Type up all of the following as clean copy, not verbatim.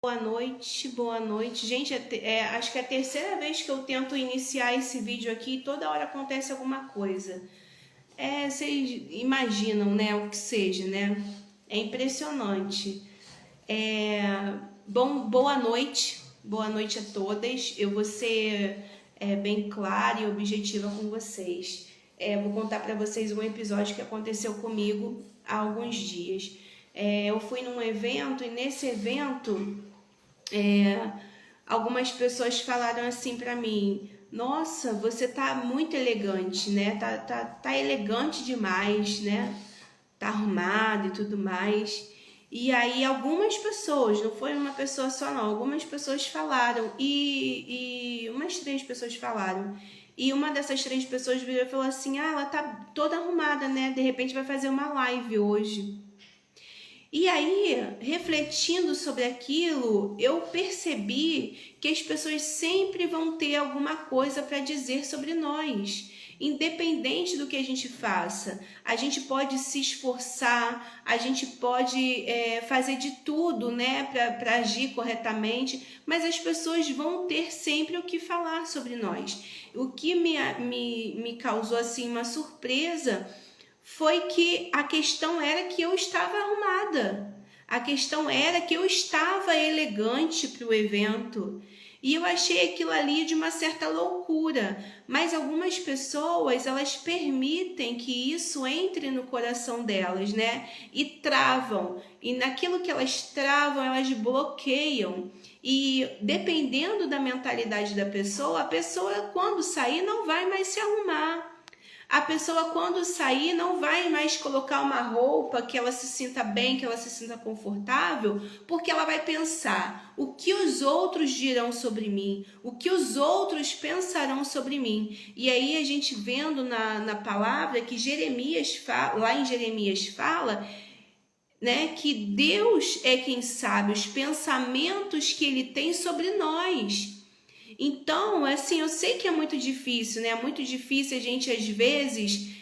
Boa noite, boa noite. Gente, acho que é a terceira vez que eu tento iniciar esse vídeo aqui e toda hora acontece alguma coisa. Vocês imaginam, né, o que seja, né? É impressionante. Boa noite a todas. Eu vou ser bem clara e objetiva com vocês. Vou contar para vocês um episódio que aconteceu comigo há alguns dias. Eu fui num evento e nesse evento algumas pessoas falaram assim pra mim: nossa, você tá muito elegante, né? Tá elegante demais, né? Tá arrumado e tudo mais. E aí algumas pessoas, não foi uma pessoa só não, algumas pessoas falaram e umas 3 pessoas falaram. E uma dessas 3 pessoas virou e falou assim: ah, ela tá toda arrumada, né? De repente vai fazer uma live hoje. E aí, refletindo sobre aquilo, eu percebi que as pessoas sempre vão ter alguma coisa para dizer sobre nós. Independente do que a gente faça, a gente pode se esforçar, a gente pode fazer de tudo, né, para agir corretamente, mas as pessoas vão ter sempre o que falar sobre nós. O que me causou assim uma surpresa foi que a questão era que eu estava arrumada. A questão era que eu estava elegante para o evento. E eu achei aquilo ali de uma certa loucura. Mas algumas pessoas, elas permitem que isso entre no coração delas, né? E travam. E naquilo que elas travam, elas bloqueiam. E dependendo da mentalidade da pessoa, a pessoa quando sair não vai mais se arrumar. A pessoa quando sair não vai mais colocar uma roupa que ela se sinta bem, que ela se sinta confortável, porque ela vai pensar: o que os outros dirão sobre mim? O que os outros pensarão sobre mim? E aí a gente vendo na palavra que Jeremias fala, lá em Jeremias fala, né, que Deus é quem sabe os pensamentos que Ele tem sobre nós. Então, assim, eu sei que é muito difícil, né? É muito difícil a gente, às vezes,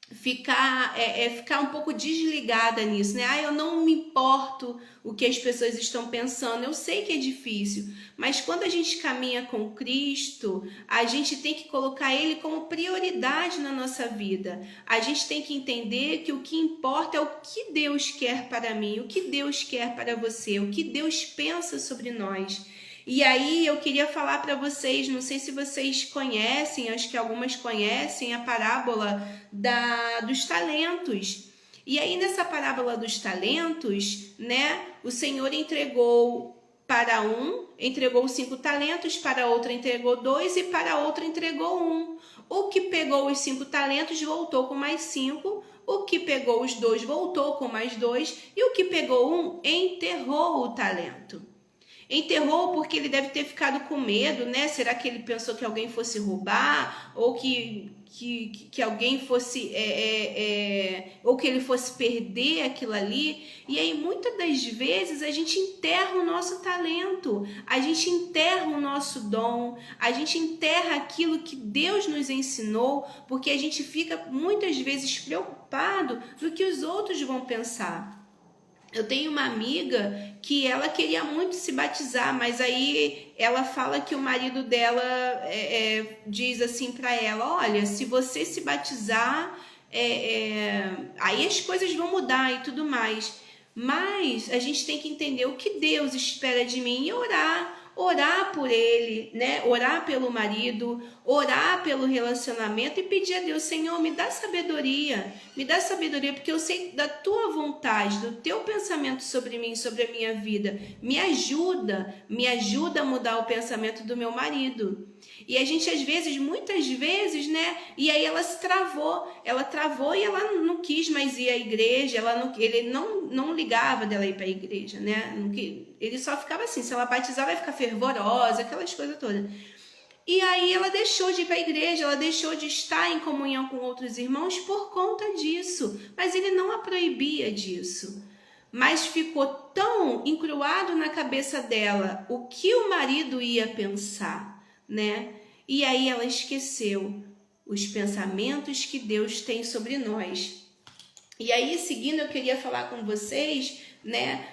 ficar um pouco desligada nisso, né? Ah, eu não me importo o que as pessoas estão pensando. Eu sei que é difícil, mas quando a gente caminha com Cristo, a gente tem que colocar Ele como prioridade na nossa vida. A gente tem que entender que o que importa é o que Deus quer para mim, o que Deus quer para você, o que Deus pensa sobre nós. E aí eu queria falar para vocês, não sei se vocês conhecem, acho que algumas conhecem a parábola dos talentos. E aí nessa parábola dos talentos, né, o Senhor entregou para um, entregou 5 talentos, para outro entregou 2 e para outro entregou 1. O que pegou os 5 talentos voltou com mais 5, o que pegou os 2 voltou com mais 2 e o que pegou 1 enterrou o talento. Enterrou porque ele deve ter ficado com medo, né? Será que ele pensou que alguém fosse roubar? Ou que alguém fosse... ou que ele fosse perder aquilo ali? E aí, muitas das vezes, a gente enterra o nosso talento. A gente enterra o nosso dom. A gente enterra aquilo que Deus nos ensinou. Porque a gente fica, muitas vezes, preocupado do que os outros vão pensar. Eu tenho uma amiga que ela queria muito se batizar, mas aí ela fala que o marido dela diz assim para ela: olha, se você se batizar, aí as coisas vão mudar e tudo mais. Mas a gente tem que entender o que Deus espera de mim e orar por ele, né? Orar pelo marido, orar pelo relacionamento e pedir a Deus: Senhor, me dá sabedoria, porque eu sei da tua vontade, do teu pensamento sobre mim, sobre a minha vida. Me ajuda a mudar o pensamento do meu marido. E a gente às vezes, muitas vezes, né? E aí ela travou e ela não quis mais ir à igreja, ele não ligava dela ir para a igreja, né? Ele só ficava assim: se ela batizar vai ficar fervorosa, aquelas coisas todas. E aí ela deixou de ir para a igreja, ela deixou de estar em comunhão com outros irmãos por conta disso. Mas ele não a proibia disso. Mas ficou tão encruado na cabeça dela o que o marido ia pensar, né? E aí ela esqueceu os pensamentos que Deus tem sobre nós. E aí, seguindo, eu queria falar com vocês, né,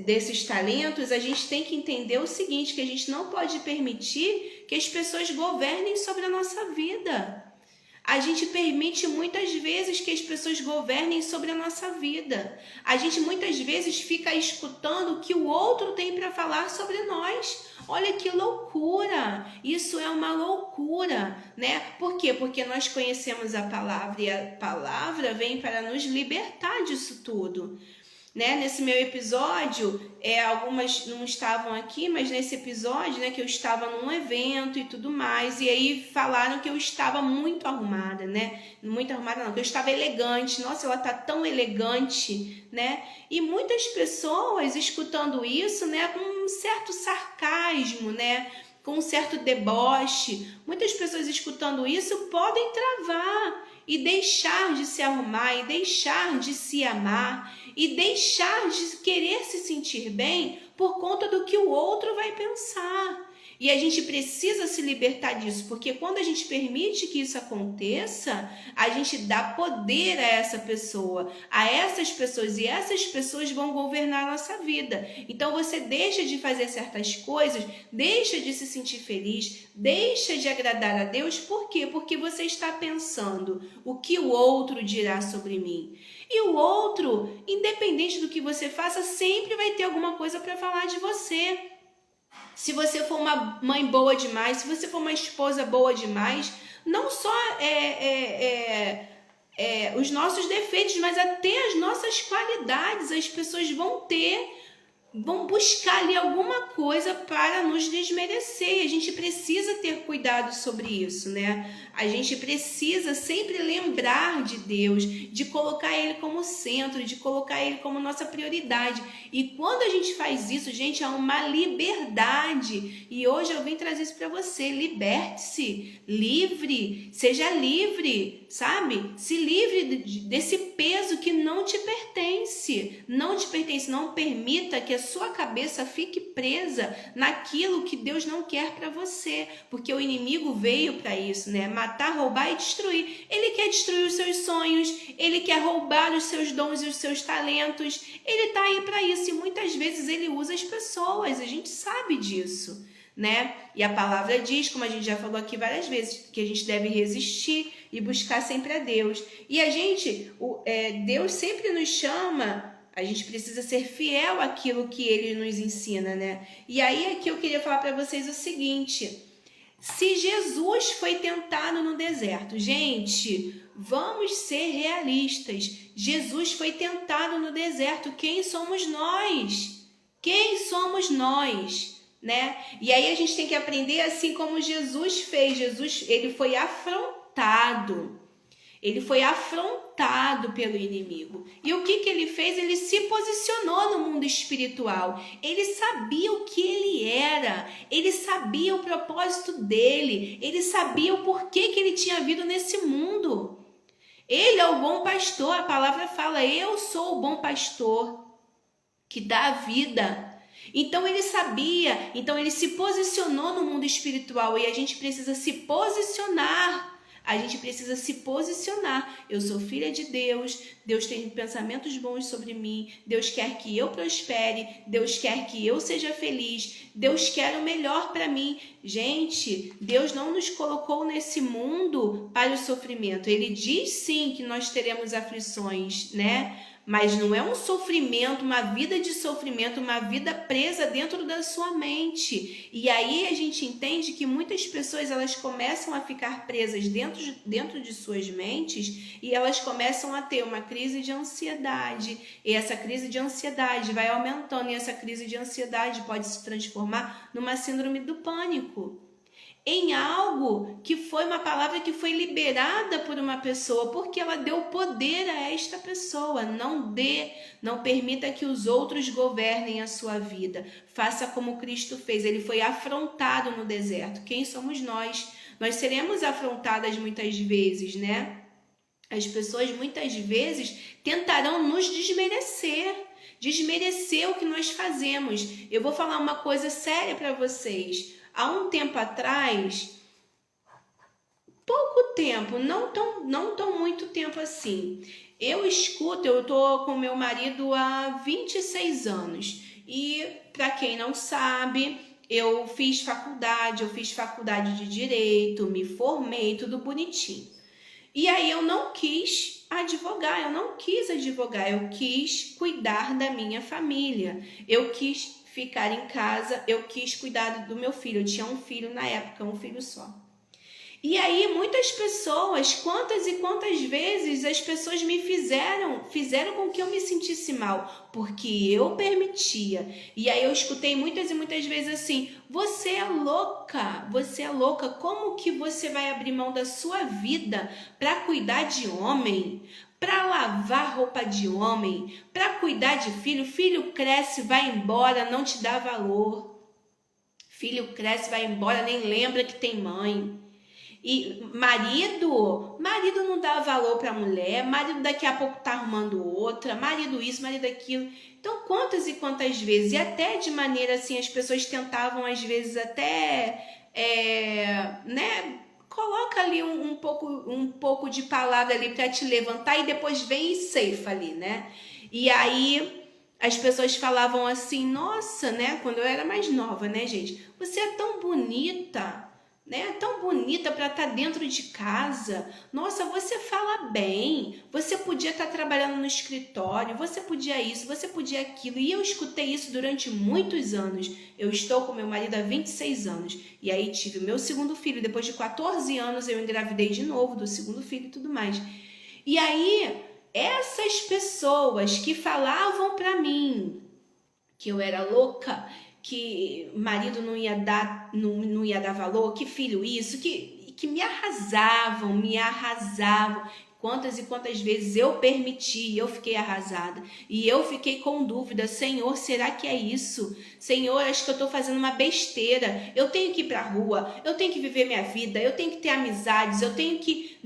desses talentos, a gente tem que entender o seguinte, que a gente não pode permitir que as pessoas governem sobre a nossa vida. A gente permite muitas vezes que as pessoas governem sobre a nossa vida. A gente muitas vezes fica escutando o que o outro tem para falar sobre nós. Olha que loucura! Isso é uma loucura, né? Por quê? Porque nós conhecemos a palavra e a palavra vem para nos libertar disso tudo. Né? Nesse meu episódio, algumas não estavam aqui, mas nesse episódio, né, que eu estava num evento e tudo mais, e aí falaram que eu estava muito arrumada, né? Muito arrumada não, que eu estava elegante. Nossa, ela tá tão elegante, né? E muitas pessoas escutando isso, né, com um certo sarcasmo, né? Com um certo deboche. Muitas pessoas escutando isso podem travar e deixar de se arrumar, e deixar de se amar, e deixar de querer se sentir bem por conta do que o outro vai pensar. E a gente precisa se libertar disso, porque quando a gente permite que isso aconteça, a gente dá poder a essa pessoa, a essas pessoas, e essas pessoas vão governar a nossa vida. Então você deixa de fazer certas coisas, deixa de se sentir feliz, deixa de agradar a Deus. Por quê? Porque você está pensando o que o outro dirá sobre mim. E o outro, independente do que você faça, sempre vai ter alguma coisa para falar de você. Se você for uma mãe boa demais, se você for uma esposa boa demais, não só os nossos defeitos, mas até as nossas qualidades, as pessoas vão buscar ali alguma coisa para nos desmerecer. A gente precisa ter cuidado sobre isso, né? A gente precisa sempre lembrar de Deus, de colocar Ele como centro, de colocar Ele como nossa prioridade. E quando a gente faz isso, gente, é uma liberdade. E hoje eu vim trazer isso para você. Liberte-se, livre, seja livre, sabe? Se livre desse peso que não te pertence. Não te pertence, não permita que a sua cabeça fique presa naquilo que Deus não quer para você, porque o inimigo veio para isso, né? Matar, roubar e destruir. Ele quer destruir os seus sonhos, ele quer roubar os seus dons e os seus talentos. Ele tá aí para isso e muitas vezes ele usa as pessoas, a gente sabe disso, né? E a palavra diz, como a gente já falou aqui várias vezes, que a gente deve resistir e buscar sempre a Deus. E a gente, Deus sempre nos chama. A gente precisa ser fiel àquilo que Ele nos ensina, né? E aí aqui eu queria falar para vocês o seguinte: se Jesus foi tentado no deserto, gente, vamos ser realistas. Jesus foi tentado no deserto. Quem somos nós? Quem somos nós? Né? E aí a gente tem que aprender assim como Jesus fez. Jesus, ele foi afrontado. Ele foi afrontado pelo inimigo. E o que ele fez? Ele se posicionou no mundo espiritual. Ele sabia o que ele era. Ele sabia o propósito dele. Ele sabia o porquê que ele tinha vindo nesse mundo. Ele é o bom pastor. A palavra fala, eu sou o bom pastor que dá a vida. Então ele sabia, então ele se posicionou no mundo espiritual e a gente precisa se posicionar. A gente precisa se posicionar. Eu sou filha de Deus, Deus tem pensamentos bons sobre mim, Deus quer que eu prospere, Deus quer que eu seja feliz, Deus quer o melhor para mim. Gente, Deus não nos colocou nesse mundo para o sofrimento. Ele diz sim que nós teremos aflições, né? Mas não é um sofrimento, uma vida de sofrimento, uma vida presa dentro da sua mente. E aí a gente entende que muitas pessoas elas começam a ficar presas dentro de suas mentes e elas começam a ter uma crise de ansiedade. E essa crise de ansiedade vai aumentando e essa crise de ansiedade pode se transformar numa síndrome do pânico. Em algo que foi uma palavra que foi liberada por uma pessoa, porque ela deu poder a esta pessoa. Não permita que os outros governem a sua vida. Faça como Cristo fez, ele foi afrontado no deserto. Quem somos nós? Nós seremos afrontadas muitas vezes, né? As pessoas muitas vezes tentarão nos desmerecer o que nós fazemos. Eu vou falar uma coisa séria para vocês. Há um tempo atrás, pouco tempo, não tão muito tempo assim, eu escuto, eu tô com meu marido há 26 anos. E para quem não sabe, eu fiz faculdade de direito, me formei, tudo bonitinho. E aí eu não quis advogar, eu quis cuidar da minha família, eu quis ficar em casa, eu quis cuidar do meu filho, eu tinha um filho na época, um filho só. E aí muitas pessoas, quantas e quantas vezes as pessoas me fizeram com que eu me sentisse mal, porque eu permitia. E aí eu escutei muitas e muitas vezes assim: você é louca, como que você vai abrir mão da sua vida para cuidar de homem? Para lavar roupa de homem, para cuidar de filho? Filho cresce, vai embora, não te dá valor. Filho cresce, vai embora, nem lembra que tem mãe. E marido não dá valor para a mulher, marido daqui a pouco tá arrumando outra, marido isso, marido aquilo. Então, quantas e quantas vezes, e até de maneira assim, as pessoas tentavam às vezes até, né, coloca ali um pouco de palavra ali para te levantar e depois vem e ceifa ali, né? E aí as pessoas falavam assim: nossa, né, quando eu era mais nova, né, gente, você é tão bonita, né? Tão bonita para estar dentro de casa. Nossa, você fala bem. Você podia estar trabalhando no escritório. Você podia isso, você podia aquilo. E eu escutei isso durante muitos anos. Eu estou com meu marido há 26 anos. E aí tive o meu segundo filho. Depois de 14 anos eu engravidei de novo do segundo filho e tudo mais. E aí essas pessoas que falavam para mim que eu era louca, que marido não ia dar valor, que filho isso, que me arrasavam. Quantas e quantas vezes eu permiti, eu fiquei arrasada. E eu fiquei com dúvida: Senhor, será que é isso? Senhor, acho que eu estou fazendo uma besteira. Eu tenho que ir para a rua, eu tenho que viver minha vida, eu tenho que ter amizades, eu tenho que,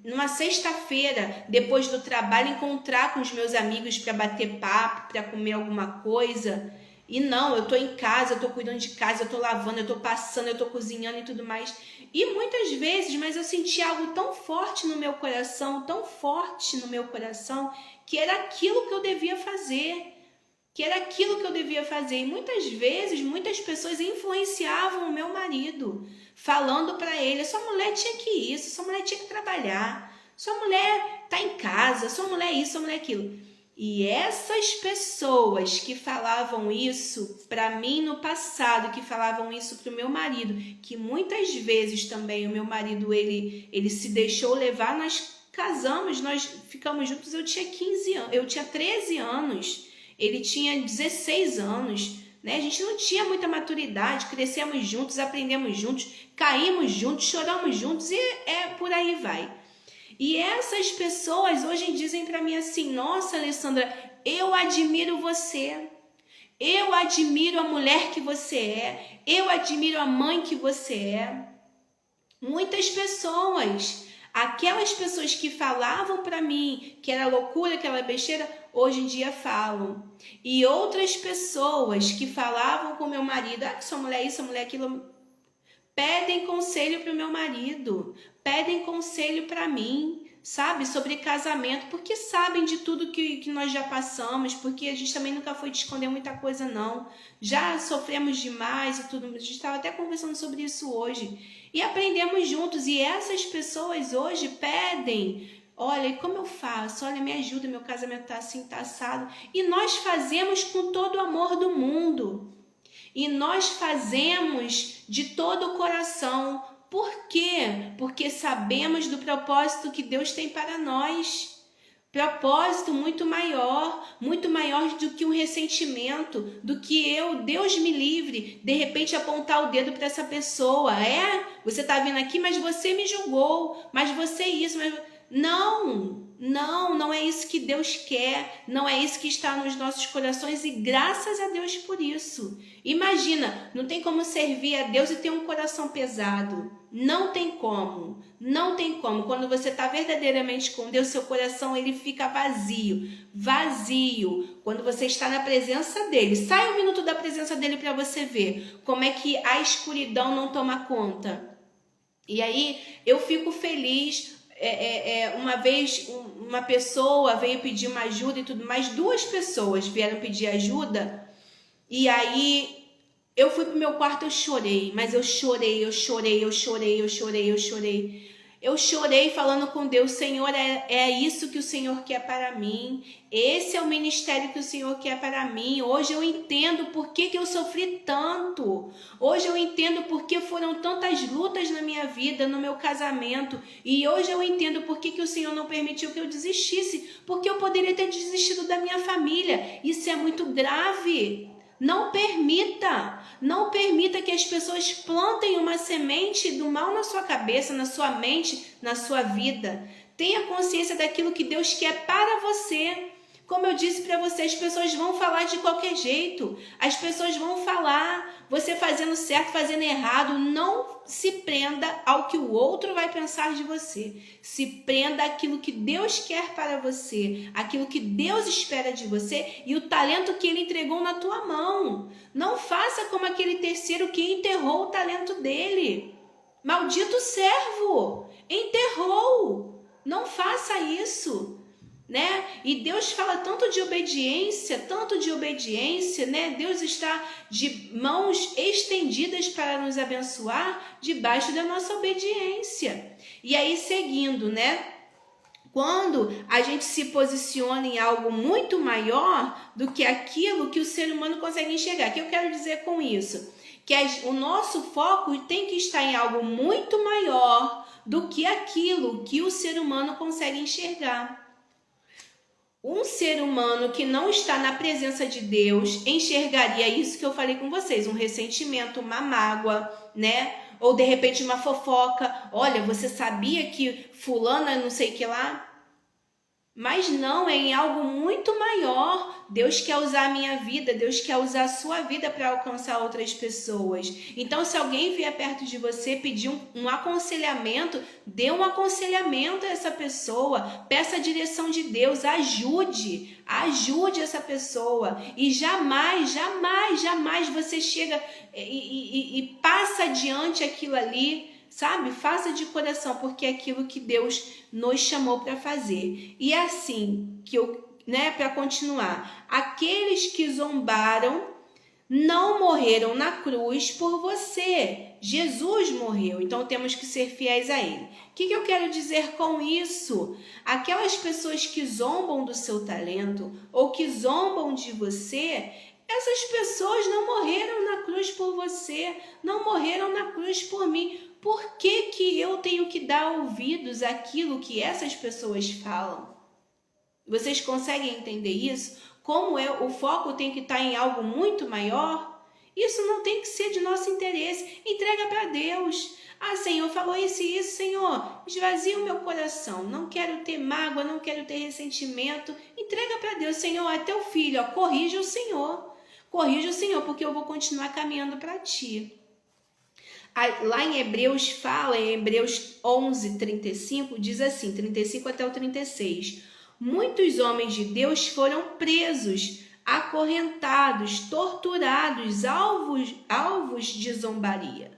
numa sexta-feira, depois do trabalho, encontrar com os meus amigos para bater papo, para comer alguma coisa. E não, eu tô em casa, eu tô cuidando de casa, eu tô lavando, eu tô passando, eu tô cozinhando e tudo mais. E muitas vezes, mas eu senti algo tão forte no meu coração, que era aquilo que eu devia fazer. E muitas vezes, muitas pessoas influenciavam o meu marido, falando para ele: sua mulher tinha que isso, sua mulher tinha que trabalhar, sua mulher tá em casa, sua mulher isso, sua mulher aquilo. E essas pessoas que falavam isso para mim no passado, que falavam isso para o meu marido, que muitas vezes também o meu marido ele se deixou levar, nós casamos, nós ficamos juntos, eu tinha 15 anos, eu tinha 13 anos, ele tinha 16 anos, né? A gente não tinha muita maturidade, crescemos juntos, aprendemos juntos, caímos juntos, choramos juntos e por aí vai. E essas pessoas hoje dizem para mim assim: nossa, Alessandra, eu admiro você, eu admiro a mulher que você é, eu admiro a mãe que você é. Muitas pessoas, aquelas pessoas que falavam para mim que era loucura, que era besteira, hoje em dia falam. E outras pessoas que falavam com meu marido: que sua mulher isso, sua mulher aquilo, pedem conselho para o meu marido, pedem conselho para mim, sabe, sobre casamento, porque sabem de tudo que nós já passamos, porque a gente também nunca foi te esconder muita coisa não, já sofremos demais e tudo, a gente estava até conversando sobre isso hoje, e aprendemos juntos. E essas pessoas hoje pedem: olha, como eu faço? Olha, me ajuda, meu casamento tá assim, tá assado. E nós fazemos com todo o amor do mundo. E nós fazemos de todo o coração. Por quê? Porque sabemos do propósito que Deus tem para nós. Propósito muito maior do que um ressentimento, do que Deus me livre, de repente apontar o dedo para essa pessoa. Você está vindo aqui, mas você me julgou, mas você isso, mas... Não é isso que Deus quer, não é isso que está nos nossos corações, e graças a Deus por isso. Imagina, não tem como servir a Deus e ter um coração pesado. Não tem como. Quando você está verdadeiramente com Deus, seu coração ele fica vazio. Quando você está na presença dele, sai um minuto da presença dele para você ver como é que a escuridão não toma conta. E aí eu fico feliz. uma vez uma pessoa veio pedir uma ajuda e tudo mais, 2 pessoas vieram pedir ajuda, e aí eu fui pro meu quarto, eu chorei, mas eu chorei. Eu chorei falando com Deus, Senhor, é isso que o Senhor quer para mim. Esse é o ministério que o Senhor quer para mim. Hoje eu entendo por que eu sofri tanto. Hoje eu entendo por que foram tantas lutas na minha vida, no meu casamento. E hoje eu entendo por que o Senhor não permitiu que eu desistisse. Porque eu poderia ter desistido da minha família. Isso é muito grave. Não permita que as pessoas plantem uma semente do mal na sua cabeça, na sua mente, na sua vida. Tenha consciência daquilo que Deus quer para você. Como eu disse para você, as pessoas vão falar de qualquer jeito. As pessoas vão falar, você fazendo certo, fazendo errado. Não se prenda ao que o outro vai pensar de você. Se prenda àquilo que Deus quer para você, aquilo que Deus espera de você e o talento que Ele entregou na tua mão. Não faça como aquele terceiro que enterrou o talento dele. Maldito servo, enterrou. Não faça isso. Né? E Deus fala tanto de obediência, né? Deus está de mãos estendidas para nos abençoar debaixo da nossa obediência. E aí seguindo, né? Quando a gente se posiciona em algo muito maior do que aquilo que o ser humano consegue enxergar. O que eu quero dizer com isso? Que o nosso foco tem que estar em algo muito maior do que aquilo que o ser humano consegue enxergar. Um ser humano que não está na presença de Deus enxergaria isso que eu falei com vocês, um ressentimento, uma mágoa, né? Ou de repente uma fofoca. Olha, você sabia que fulana não sei o que lá? Mas não, é em algo muito maior. Deus quer usar a minha vida, Deus quer usar a sua vida para alcançar outras pessoas. Então, se alguém vier perto de você pedir um aconselhamento, dê um aconselhamento a essa pessoa, peça a direção de Deus, ajude essa pessoa. E jamais você chega e passa adiante aquilo ali, sabe? Faça de coração, porque é aquilo que Deus nos chamou para fazer. E é assim que para continuar, aqueles que zombaram não morreram na cruz por você. Jesus morreu, então temos que ser fiéis a Ele. O que eu quero dizer com isso? Aquelas pessoas que zombam do seu talento ou que zombam de você, essas pessoas não morreram na cruz por você, não morreram na cruz por mim. Por que eu tenho que dar ouvidos àquilo que essas pessoas falam? Vocês conseguem entender isso? Como o foco tem que estar em algo muito maior? Isso não tem que ser de nosso interesse. Entrega para Deus. Ah, Senhor, falou isso e isso, Senhor. Esvazia o meu coração. Não quero ter mágoa, não quero ter ressentimento. Entrega para Deus. Senhor, é teu filho. Corrige o Senhor. Corrige o Senhor, porque eu vou continuar caminhando para ti. Lá em Hebreus fala, em Hebreus 11, 35, diz assim, 35 até o 36. Muitos homens de Deus foram presos, acorrentados, torturados, alvos de zombaria.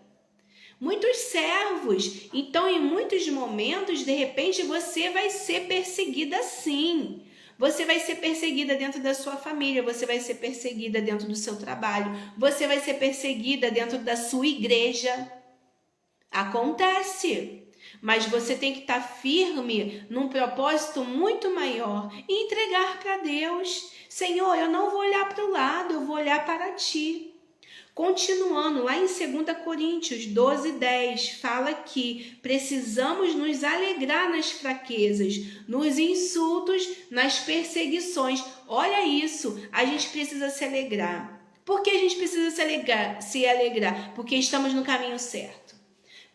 Muitos servos. Então, em muitos momentos, de repente, você vai ser perseguida sim. Você vai ser perseguida dentro da sua família, você vai ser perseguida dentro do seu trabalho, você vai ser perseguida dentro da sua igreja. Acontece, mas você tem que estar firme num propósito muito maior e entregar para Deus. Senhor, eu não vou olhar para o lado, eu vou olhar para ti. Continuando, lá em 2 Coríntios 12, 10, fala que precisamos nos alegrar nas fraquezas, nos insultos, nas perseguições. Olha isso, a gente precisa se alegrar. Por que a gente precisa se alegrar? Porque estamos no caminho certo.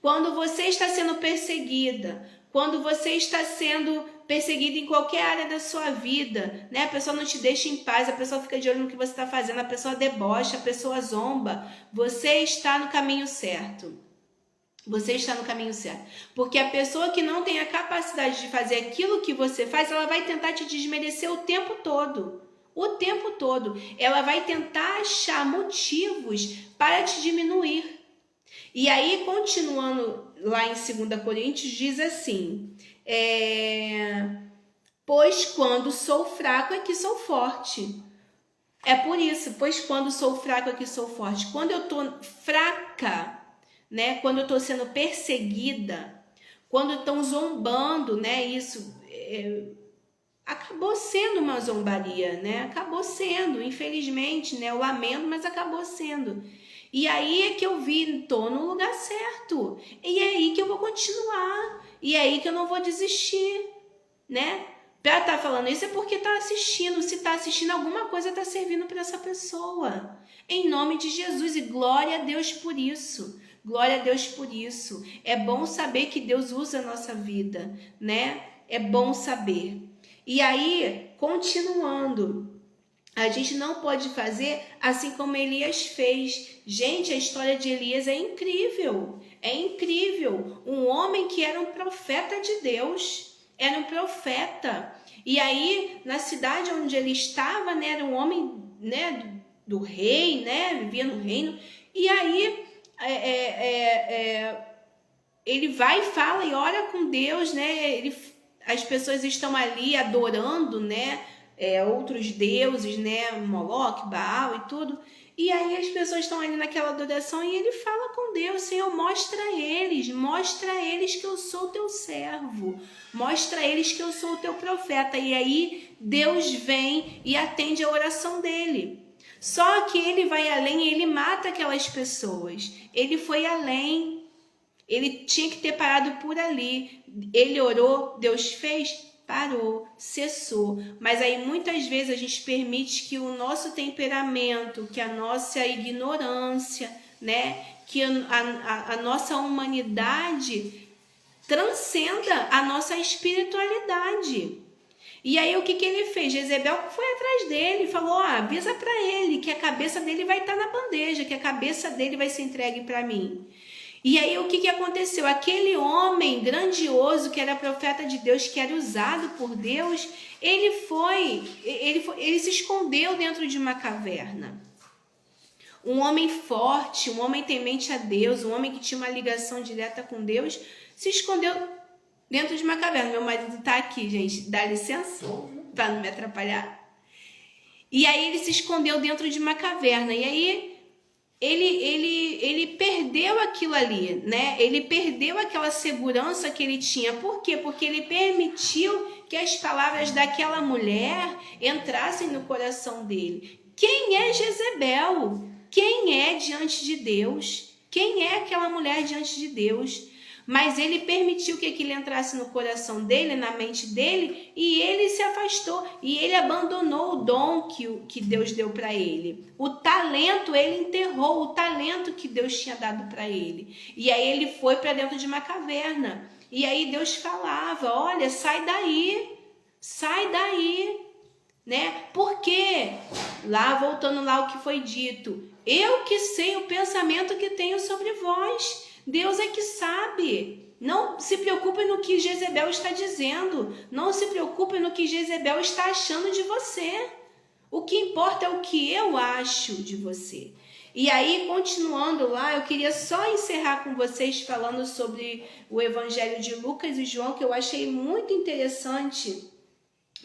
Quando você está sendo perseguida, quando você está sendo perseguida em qualquer área da sua vida, né? A pessoa não te deixa em paz, a pessoa fica de olho no que você está fazendo, a pessoa debocha, a pessoa zomba, você está no caminho certo. Você está no caminho certo. Porque a pessoa que não tem a capacidade de fazer aquilo que você faz, ela vai tentar te desmerecer o tempo todo. O tempo todo. Ela vai tentar achar motivos para te diminuir. E aí, continuando lá em 2 Coríntios, diz assim, Pois quando sou fraco é que sou forte. É por isso, pois quando sou fraco é que sou forte. Quando eu tô fraca, né? Quando eu tô sendo perseguida, quando estão zombando, né? Isso acabou sendo uma zombaria, né? Acabou sendo, infelizmente, né? Eu lamento, mas acabou sendo. E aí é que eu vi, tô no lugar certo. E é aí que eu vou continuar. E é aí que eu não vou desistir, né? Pra estar falando isso é porque tá assistindo. Se tá assistindo, alguma coisa tá servindo para essa pessoa. Em nome de Jesus. E glória a Deus por isso. Glória a Deus por isso. É bom saber que Deus usa a nossa vida, né? É bom saber. E aí, continuando, a gente não pode fazer assim como Elias fez. Gente, a história de Elias é incrível. É incrível. Um homem que era um profeta de Deus. Era um profeta. E aí, na cidade onde ele estava, né, era um homem, né, do rei, né, vivia no reino. E aí, ele vai e fala e ora com Deus, né? As pessoas estão ali adorando, né, outros deuses, né, Moloque, Baal e tudo. E aí as pessoas estão ali naquela adoração e ele fala com Deus: Senhor, mostra a eles que eu sou o teu servo, mostra a eles que eu sou o teu profeta. E aí Deus vem e atende a oração dele. Só que ele vai além e ele mata aquelas pessoas. Ele foi além. Ele tinha que ter parado por ali. Ele orou, Deus fez, parou, cessou. Mas aí muitas vezes a gente permite que o nosso temperamento, que a nossa ignorância, né, que a nossa humanidade transcenda a nossa espiritualidade. E aí o que ele fez? Jezebel foi atrás dele, falou: avisa para ele que a cabeça dele vai estar na bandeja, que a cabeça dele vai ser entregue para mim. E aí o que aconteceu? Aquele homem grandioso que era profeta de Deus, que era usado por Deus, ele se escondeu dentro de uma caverna. Um homem forte, um homem temente a Deus, um homem que tinha uma ligação direta com Deus, se escondeu dentro de uma caverna. Meu marido tá aqui, gente, dá licença para não me atrapalhar. E aí ele se escondeu dentro de uma caverna. E aí ele perdeu aquilo ali, né? Ele perdeu aquela segurança que ele tinha. Por quê? Porque ele permitiu que as palavras daquela mulher entrassem no coração dele. Quem é Jezebel? Quem é diante de Deus? Quem é aquela mulher diante de Deus? Mas ele permitiu que aquilo entrasse no coração dele, na mente dele, e ele se afastou. E ele abandonou o dom que Deus deu para ele. O talento, ele enterrou o talento que Deus tinha dado para ele. E aí ele foi para dentro de uma caverna. E aí Deus falava: olha, sai daí, né? Porque, voltando lá o que foi dito, eu que sei o pensamento que tenho sobre vós. Deus é que sabe. Não se preocupe no que Jezebel está dizendo. Não se preocupe no que Jezebel está achando de você. O que importa é o que eu acho de você. E aí, continuando lá, eu queria só encerrar com vocês falando sobre o Evangelho de Lucas e João, que eu achei muito interessante.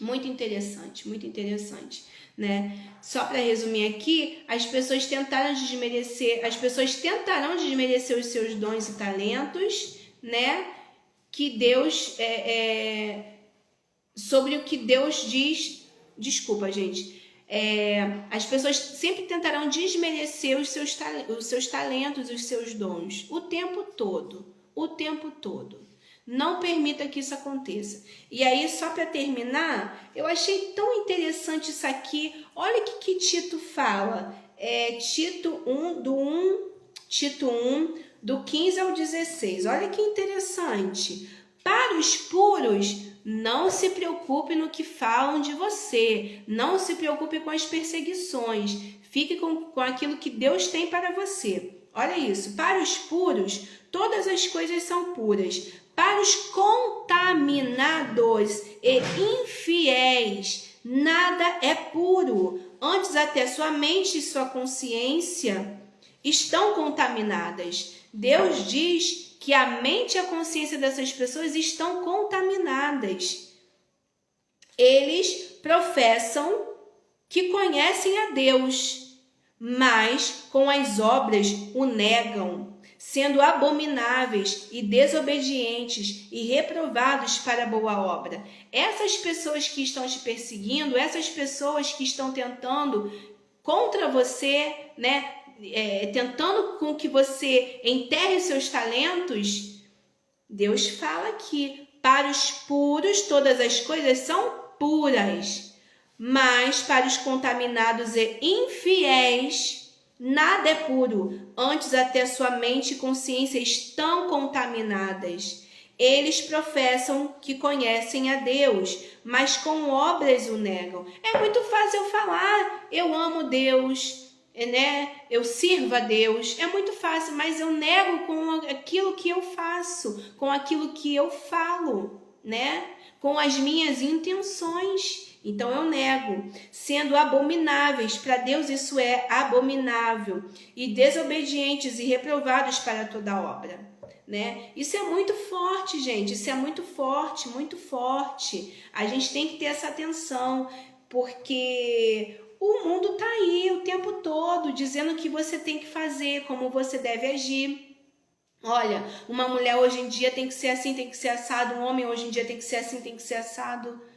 Muito interessante, muito interessante. Né? Só para resumir aqui, as pessoas tentarão desmerecer os seus dons e talentos, né? Que Deus sobre o que Deus diz. Desculpa, gente. As pessoas sempre tentarão desmerecer os seus talentos, os seus dons, o tempo todo. Não permita que isso aconteça. E aí, só para terminar, eu achei tão interessante isso aqui. Olha o que Tito fala. Tito 1, do 15 ao 16. Olha que interessante. Para os puros, não se preocupe no que falam de você. Não se preocupe com as perseguições. Fique com aquilo que Deus tem para você. Olha isso. Para os puros, todas as coisas são puras. Para os contaminados e infiéis, nada é puro. Antes, até sua mente e sua consciência estão contaminadas. Deus diz que a mente e a consciência dessas pessoas estão contaminadas. Eles professam que conhecem a Deus, mas com as obras o negam, sendo abomináveis e desobedientes e reprovados para a boa obra. Essas pessoas que estão te perseguindo, essas pessoas que estão tentando contra você, né, tentando com que você enterre seus talentos, Deus fala que para os puros todas as coisas são puras, mas para os contaminados e infiéis nada é puro, antes até sua mente e consciência estão contaminadas. Eles professam que conhecem a Deus, mas com obras o negam. É muito fácil eu falar, eu amo Deus, né? Eu sirvo a Deus. É muito fácil, mas eu nego com aquilo que eu faço, com aquilo que eu falo, né? Com as minhas intenções. Então eu nego, sendo abomináveis, para Deus isso é abominável, e desobedientes e reprovados para toda obra, né? Isso é muito forte, gente, isso é muito forte, muito forte. A gente tem que ter essa atenção, porque o mundo tá aí o tempo todo dizendo o que você tem que fazer, como você deve agir. Olha, uma mulher hoje em dia tem que ser assim, tem que ser assado, um homem hoje em dia tem que ser assim, tem que ser assado.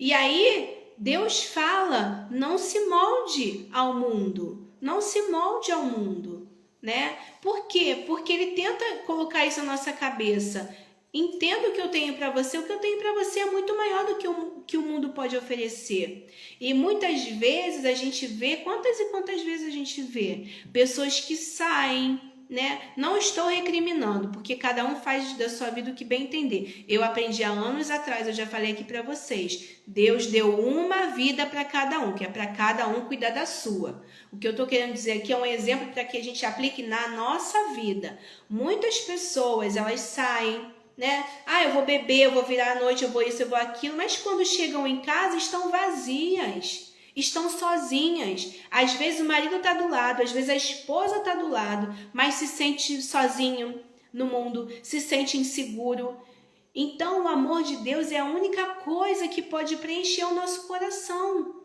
E aí, Deus fala, não se molde ao mundo, não se molde ao mundo, né? Por quê? Porque ele tenta colocar isso na nossa cabeça. Entenda o que eu tenho para você, o que eu tenho para você é muito maior do que o mundo pode oferecer. E muitas vezes a gente vê, quantas e quantas vezes a gente vê pessoas que saem, né? Não estou recriminando, porque cada um faz da sua vida o que bem entender. Eu aprendi há anos atrás, eu já falei aqui para vocês. Deus deu uma vida para cada um, que é para cada um cuidar da sua. O que eu estou querendo dizer aqui é um exemplo para que a gente aplique na nossa vida. Muitas pessoas, elas saem, né? Ah, eu vou beber, eu vou virar à noite, eu vou isso, eu vou aquilo, mas quando chegam em casa estão vazias. Estão sozinhas. Às vezes o marido está do lado, às vezes a esposa está do lado, mas se sente sozinho no mundo, se sente inseguro. Então o amor de Deus é a única coisa que pode preencher o nosso coração.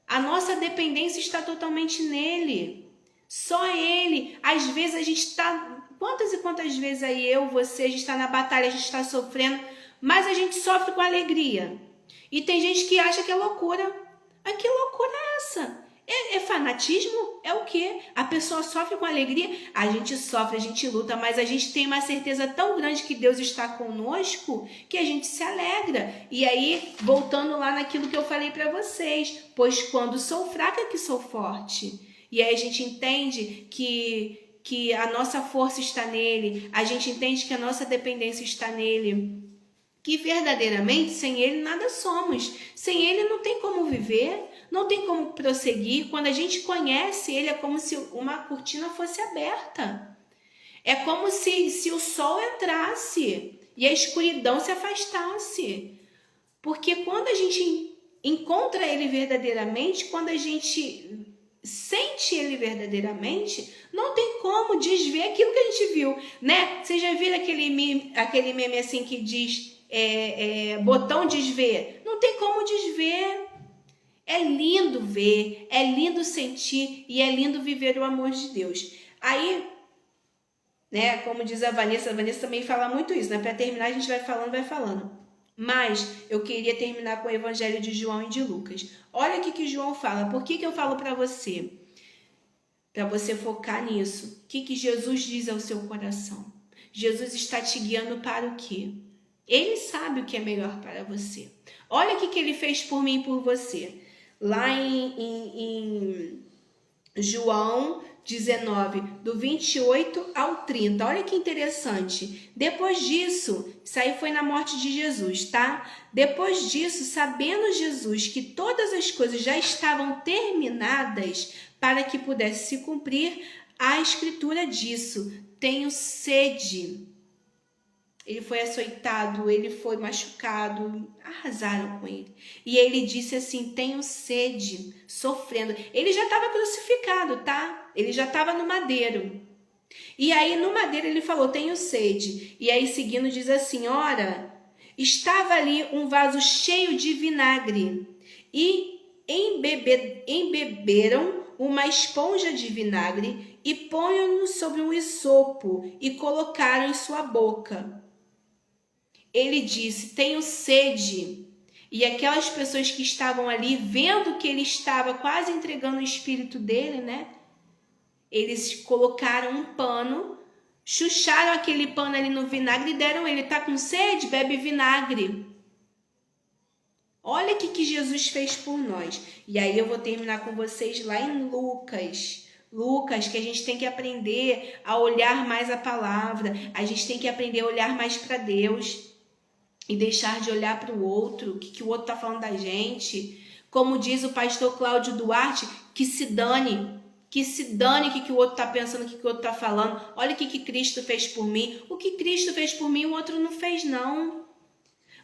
A nossa dependência está totalmente nele. Só ele. Às vezes a gente está... Quantas e quantas vezes aí eu, você, a gente está na batalha, a gente está sofrendo, mas a gente sofre com alegria. E tem gente que acha que é loucura. Ah, que loucura é essa? É fanatismo? É o quê? A pessoa sofre com alegria? A gente sofre, a gente luta, mas a gente tem uma certeza tão grande que Deus está conosco que a gente se alegra. E aí, voltando lá naquilo que eu falei para vocês, pois quando sou fraca que sou forte. E aí a gente entende que a nossa força está nele, a gente entende que a nossa dependência está nele. Que verdadeiramente sem ele nada somos. Sem ele não tem como viver, não tem como prosseguir. Quando a gente conhece ele, é como se uma cortina fosse aberta. É como se o sol entrasse e a escuridão se afastasse. Porque quando a gente encontra ele verdadeiramente, quando a gente sente ele verdadeiramente, não tem como desver aquilo que a gente viu, né? Vocês já viram aquele meme assim que diz... botão desver, não tem como desver. É lindo ver, é lindo sentir e é lindo viver o amor de Deus. Aí, né, como diz a Vanessa também fala muito isso, né? Para terminar a gente vai falando. Mas eu queria terminar com o Evangelho de João e de Lucas. Olha o que João fala. Por que eu falo para você? Para você focar nisso. O que Jesus diz ao seu coração? Jesus está te guiando para o quê? Ele sabe o que é melhor para você. Olha o que ele fez por mim e por você. Lá em João 19, do 28 ao 30. Olha que interessante. Depois disso, isso aí foi na morte de Jesus, tá? Depois disso, sabendo Jesus que todas as coisas já estavam terminadas para que pudesse se cumprir, a escritura disso: tenho sede. Ele foi açoitado, ele foi machucado, arrasaram com ele. E ele disse assim, tenho sede, sofrendo. Ele já estava crucificado, tá? Ele já estava no madeiro. E aí no madeiro ele falou, tenho sede. E aí seguindo diz assim, ora, estava ali um vaso cheio de vinagre e embeberam uma esponja de vinagre e ponham-no sobre um esopo e colocaram em sua boca. Ele disse, tenho sede. E aquelas pessoas que estavam ali, vendo que ele estava quase entregando o espírito dele, né? Eles colocaram um pano, chucharam aquele pano ali no vinagre e deram ele, tá com sede? Bebe vinagre. Olha o que Jesus fez por nós. E aí eu vou terminar com vocês lá em Lucas. Lucas, que a gente tem que aprender a olhar mais a palavra. A gente tem que aprender a olhar mais para Deus. E deixar de olhar para o outro. O que o outro está falando da gente. Como diz o pastor Cláudio Duarte, que se dane. Que se dane o que o outro está pensando, o que o outro está falando. Olha o que Cristo fez por mim. O que Cristo fez por mim, o outro não fez, não.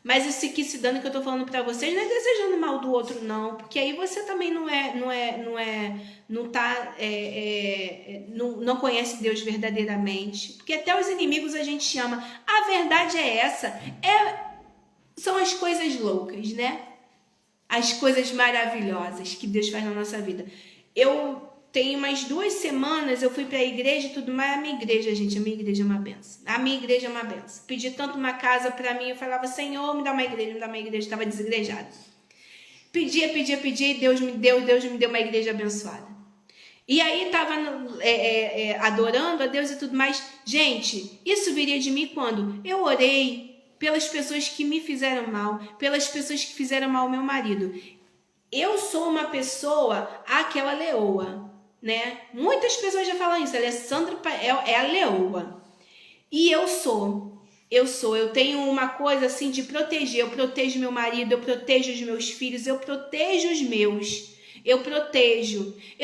Mas esse que se dane que eu tô falando para vocês não é desejando mal do outro, não. Porque aí você também não conhece Deus verdadeiramente. Porque até os inimigos a gente ama. A verdade é essa. São as coisas loucas, né? As coisas maravilhosas que Deus faz na nossa vida. Eu tenho umas 2 semanas, eu fui para a igreja e tudo mais. A minha igreja é uma benção. A minha igreja é uma benção. Pedi tanto uma casa para mim, eu falava, Senhor, me dá uma igreja, me dá uma igreja. Estava desigrejada. Pedia, e Deus me deu uma igreja abençoada. E aí estava adorando a Deus e tudo mais. Gente, isso viria de mim quando eu orei pelas pessoas que me fizeram mal, pelas pessoas que fizeram mal ao meu marido. Eu sou uma pessoa, aquela leoa, né? Muitas pessoas já falam isso, Alessandra é a leoa. E eu tenho uma coisa assim de proteger, eu protejo meu marido, eu protejo os meus filhos, eu protejo os meus, eu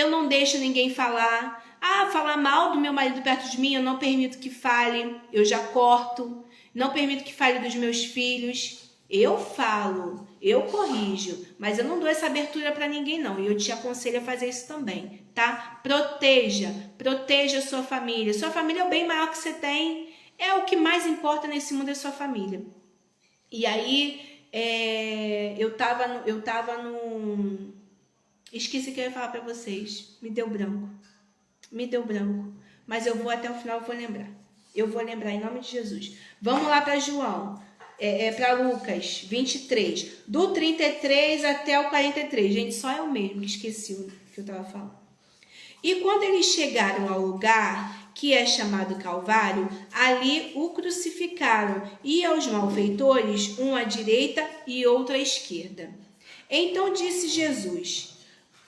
não deixo ninguém falar mal do meu marido perto de mim, eu não permito que fale, eu já corto, não permito que fale dos meus filhos, eu falo, eu corrijo, mas eu não dou essa abertura para ninguém não, e eu te aconselho a fazer isso também, tá? Proteja a sua família é o bem maior que você tem, é o que mais importa nesse mundo, é a sua família. E aí, eu tava num... Esqueci que eu ia falar para vocês, me deu branco, mas eu vou até o final, eu vou lembrar em nome de Jesus. Vamos lá para João. Para Lucas 23, do 33 até o 43. Gente, só eu mesmo que esqueci o que eu estava falando. E quando eles chegaram ao lugar que é chamado Calvário, ali o crucificaram e aos malfeitores, um à direita e outro à esquerda. Então disse Jesus,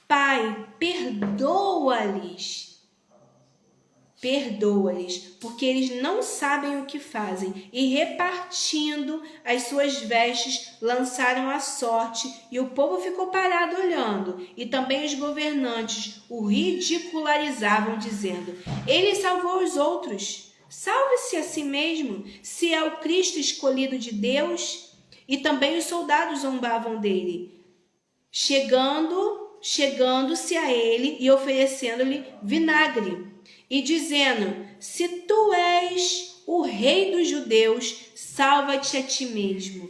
Pai, perdoa-lhes, porque eles não sabem o que fazem. E repartindo as suas vestes, lançaram a sorte, e o povo ficou parado olhando. E também os governantes o ridicularizavam, dizendo, ele salvou os outros, salve-se a si mesmo, se é o Cristo escolhido de Deus. E também os soldados zombavam dele, chegando-se a ele e oferecendo-lhe vinagre, e dizendo, se tu és o rei dos judeus, salva-te a ti mesmo.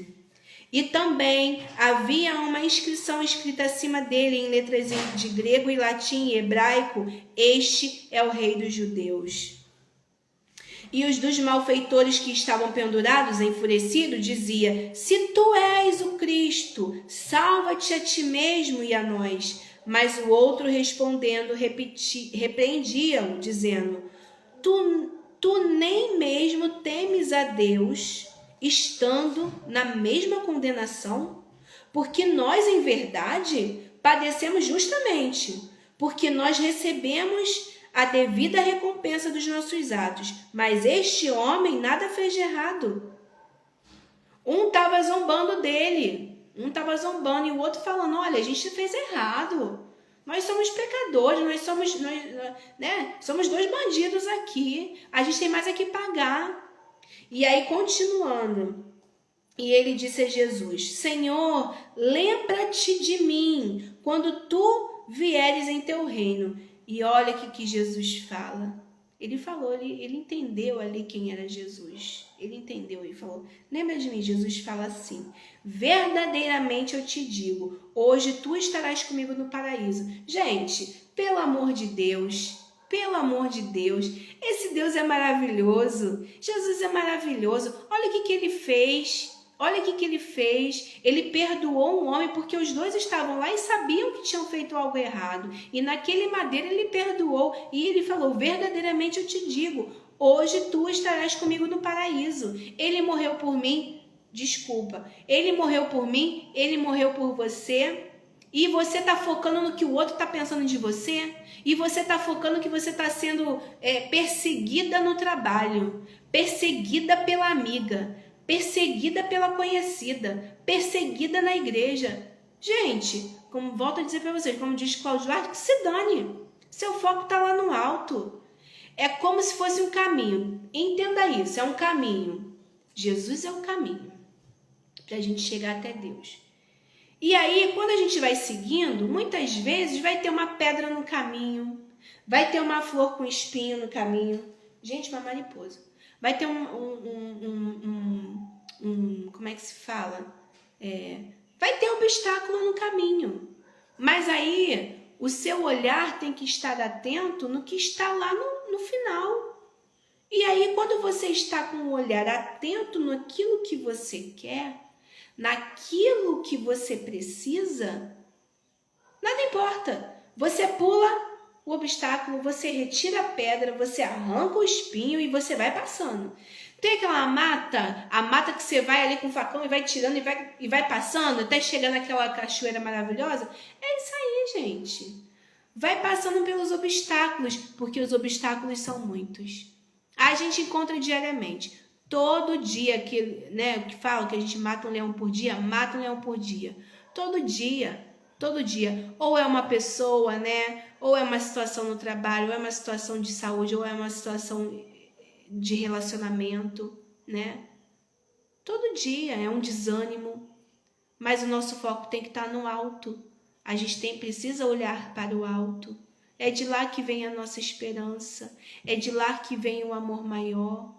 E também havia uma inscrição escrita acima dele em letras de grego e latim e hebraico, este é o rei dos judeus. E os dos malfeitores que estavam pendurados, enfurecidos, dizia, se tu és o Cristo, salva-te a ti mesmo e a nós. Mas o outro respondendo, repreendia-o, dizendo, tu nem mesmo temes a Deus, estando na mesma condenação? Porque nós, em verdade, padecemos justamente, porque nós recebemos a devida recompensa dos nossos atos. Mas este homem nada fez de errado. Um estava zombando dele. Um estava zombando e o outro falando, olha, a gente fez errado. Nós somos pecadores, somos 2 bandidos aqui. A gente tem mais é que pagar. E aí, continuando, e ele disse a Jesus, Senhor, lembra-te de mim quando tu vieres em teu reino. E olha o que Jesus fala. Ele falou, ele entendeu ali quem era Jesus. Ele entendeu e falou, lembra de mim? Jesus fala assim, verdadeiramente eu te digo, hoje tu estarás comigo no paraíso. Gente, pelo amor de Deus, esse Deus é maravilhoso. Jesus é maravilhoso. Olha o que ele fez. Olha o que ele fez. Ele perdoou um homem porque os dois estavam lá e sabiam que tinham feito algo errado. E naquele madeiro ele perdoou. E ele falou, verdadeiramente eu te digo, hoje tu estarás comigo no paraíso. Ele morreu por mim. Desculpa. Ele morreu por mim. Ele morreu por você. E você está focando no que o outro está pensando de você. E você está focando que você está sendo perseguida no trabalho. Perseguida pela amiga. Perseguida pela conhecida, perseguida na igreja. Gente, como volto a dizer para vocês, como diz Cláudio Duarte, que se dane. Seu foco está lá no alto. É como se fosse um caminho. Entenda isso, é um caminho. Jesus é o caminho para a gente chegar até Deus. E aí, quando a gente vai seguindo, muitas vezes vai ter uma pedra no caminho, vai ter uma flor com espinho no caminho. Gente, uma mariposa. Vai ter como é que se fala? Vai ter um obstáculo no caminho. Mas aí, o seu olhar tem que estar atento no que está lá no final. E aí, quando você está com o olhar atento naquilo que você quer, naquilo que você precisa, nada importa. Você pula o obstáculo, você retira a pedra, você arranca o espinho e você vai passando. Tem aquela mata, a mata que você vai ali com o facão e vai tirando e vai passando até chegar naquela cachoeira maravilhosa. É isso aí, gente. Vai passando pelos obstáculos, porque os obstáculos são muitos. A gente encontra diariamente. Todo dia que fala que a gente mata um leão por dia, mata um leão por dia. Todo dia. Ou é uma pessoa, né? Ou é uma situação no trabalho, ou é uma situação de saúde, ou é uma situação de relacionamento, né? Todo dia é um desânimo. Mas o nosso foco tem que estar no alto. A gente precisa olhar para o alto. É de lá que vem a nossa esperança. É de lá que vem o amor maior,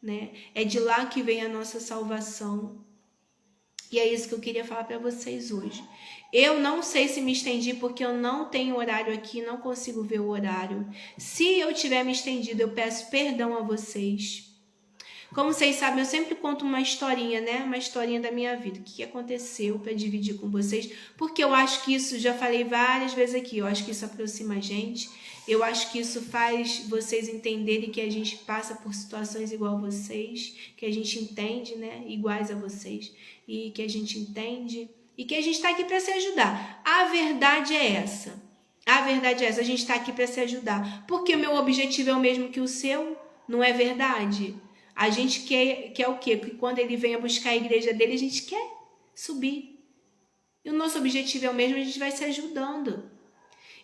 né? É de lá que vem a nossa salvação. E é isso que eu queria falar para vocês hoje. Eu não sei se me estendi porque eu não tenho horário aqui, não consigo ver o horário. Se eu tiver me estendido, eu peço perdão a vocês. Como vocês sabem, eu sempre conto uma historinha, né? Uma historinha da minha vida. O que aconteceu para dividir com vocês. Porque eu acho que isso, já falei várias vezes aqui, eu acho que isso aproxima a gente. Eu acho que isso faz vocês entenderem que a gente passa por situações igual a vocês. Que a gente entende, né? Iguais a vocês. E que a gente entende. E que a gente está aqui para se ajudar. A verdade é essa. A gente está aqui para se ajudar. Porque o meu objetivo é o mesmo que o seu. Não é verdade? A gente quer o quê? Porque quando ele vem a buscar a igreja dele, a gente quer subir. E o nosso objetivo é o mesmo, a gente vai se ajudando.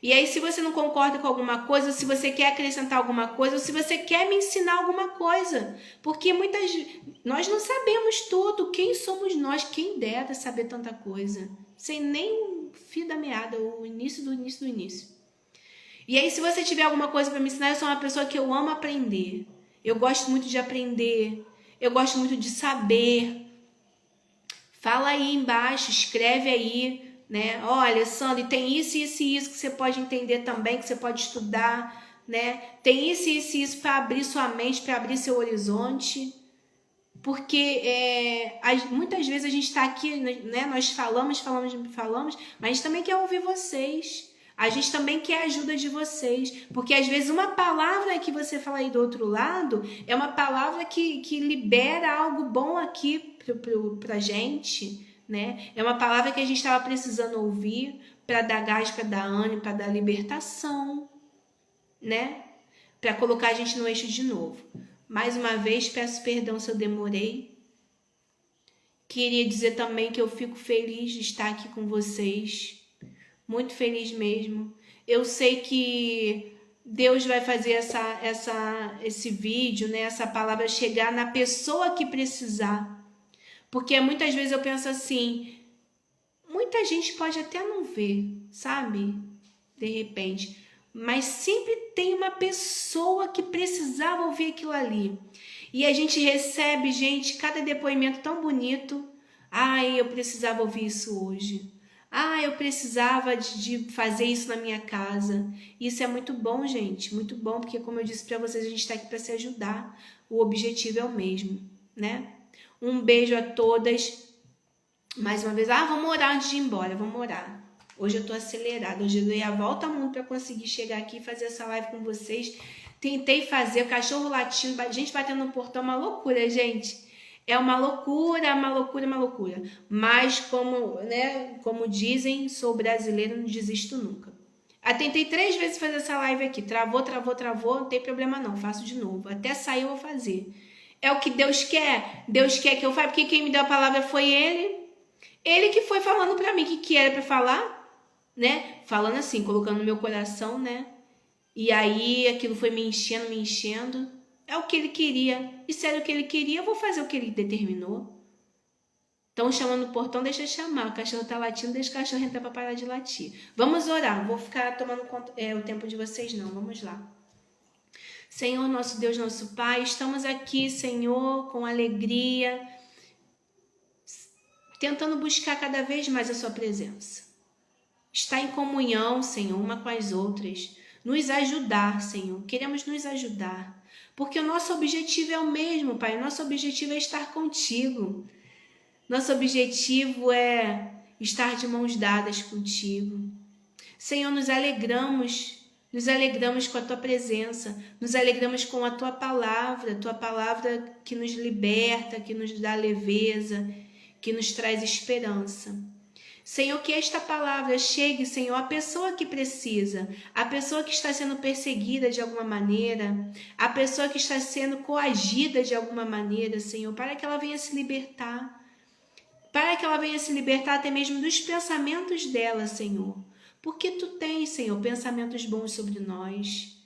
E aí, se você não concorda com alguma coisa, ou se você quer acrescentar alguma coisa, ou se você quer me ensinar alguma coisa. Porque nós não sabemos tudo. Quem somos nós? Quem dera saber tanta coisa? Sem nem fio da meada, o início do início do início. E aí, se você tiver alguma coisa para me ensinar, eu sou uma pessoa que eu amo aprender. Eu gosto muito de aprender. Eu gosto muito de saber. Fala aí embaixo, escreve aí, né? Olha, Sandra, tem isso, isso e isso que você pode entender também, que você pode estudar, né? Tem isso, isso e isso para abrir sua mente, para abrir seu horizonte. Porque muitas vezes a gente está aqui, né? Nós falamos, mas a gente também quer ouvir vocês. A gente também quer a ajuda de vocês, porque às vezes uma palavra que você fala aí do outro lado é uma palavra que libera algo bom aqui pra gente, né? É uma palavra que a gente estava precisando ouvir para dar gás, para dar ânimo, para dar libertação, né? Para colocar a gente no eixo de novo. Mais uma vez, peço perdão se eu demorei. Queria dizer também que eu fico feliz de estar aqui com vocês. Muito feliz mesmo. Eu sei que Deus vai fazer esse vídeo, né, essa palavra chegar na pessoa que precisar. Porque muitas vezes eu penso assim, muita gente pode até não ver, sabe? De repente. mas sempre tem uma pessoa que precisava ouvir aquilo ali. E a gente recebe, gente, cada depoimento tão bonito. Ai, eu precisava ouvir isso hoje. Ah, eu precisava de fazer isso na minha casa. Isso é muito bom, gente, muito bom, porque como eu disse para vocês, a gente está aqui para se ajudar. O objetivo é o mesmo, né? Um beijo a todas. Mais uma vez, vamos orar antes de ir embora, vamos orar. Hoje eu tô acelerada, hoje eu dei a volta ao mundo para conseguir chegar aqui e fazer essa live com vocês. Tentei fazer, o cachorro latindo, gente batendo no portão, uma loucura, gente. É uma loucura, uma loucura, uma loucura. Mas como dizem, sou brasileira, não desisto nunca. Tentei 3 vezes fazer essa live aqui. Travou, não tem problema não, faço de novo. Até sair eu vou fazer. É o que Deus quer. Deus quer que eu faça, porque quem me deu a palavra foi Ele. Ele que foi falando pra mim que era pra falar, né? Falando assim, colocando no meu coração, né? E aí aquilo foi me enchendo. É o que ele queria. E se era o que ele queria, eu vou fazer o que ele determinou. Estão chamando no portão, deixa eu chamar. O cachorro tá latindo, deixa o cachorro entrar para parar de latir. Vamos orar. Não vou ficar tomando o tempo de vocês, não. Vamos lá. Senhor, nosso Deus, nosso Pai, estamos aqui, Senhor, com alegria, tentando buscar cada vez mais a sua presença. Estar em comunhão, Senhor, uma com as outras. Nos ajudar, Senhor. Queremos nos ajudar. Porque o nosso objetivo é o mesmo, Pai. O nosso objetivo é estar contigo. Nosso objetivo é estar de mãos dadas contigo. Senhor, nos alegramos com a tua presença, nos alegramos com a tua palavra que nos liberta, que nos dá leveza, que nos traz esperança. Senhor, que esta palavra chegue, Senhor, à pessoa que precisa, à pessoa que está sendo perseguida de alguma maneira, à pessoa que está sendo coagida de alguma maneira, Senhor, para que ela venha se libertar, até mesmo dos pensamentos dela, Senhor, porque tu tens, Senhor, pensamentos bons sobre nós.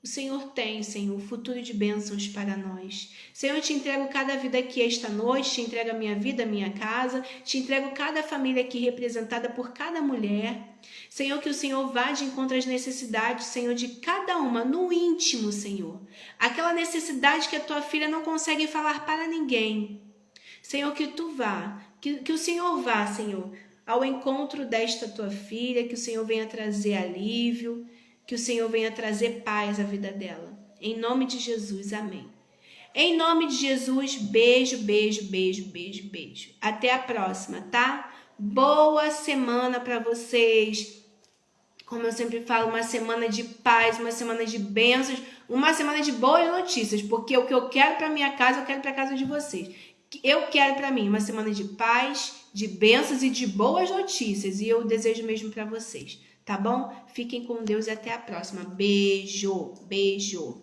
O Senhor tem, Senhor, futuro de bênçãos para nós. Senhor, eu te entrego cada vida aqui esta noite, te entrego a minha vida, a minha casa, te entrego cada família aqui representada por cada mulher. Senhor, que o Senhor vá de encontro às necessidades, Senhor, de cada uma, no íntimo, Senhor. Aquela necessidade que a tua filha não consegue falar para ninguém. Senhor, que tu vá, que o Senhor vá, Senhor, ao encontro desta tua filha, que o Senhor venha trazer alívio, que o Senhor venha trazer paz à vida dela. Em nome de Jesus, amém. Em nome de Jesus, beijo, beijo, beijo, beijo, beijo. Até a próxima, tá? Boa semana para vocês. Como eu sempre falo, uma semana de paz, uma semana de bênçãos, uma semana de boas notícias, porque o que eu quero para minha casa, eu quero para a casa de vocês. Eu quero para mim uma semana de paz, de bênçãos e de boas notícias, e eu desejo mesmo para vocês. Tá bom? Fiquem com Deus e até a próxima. Beijo, beijo.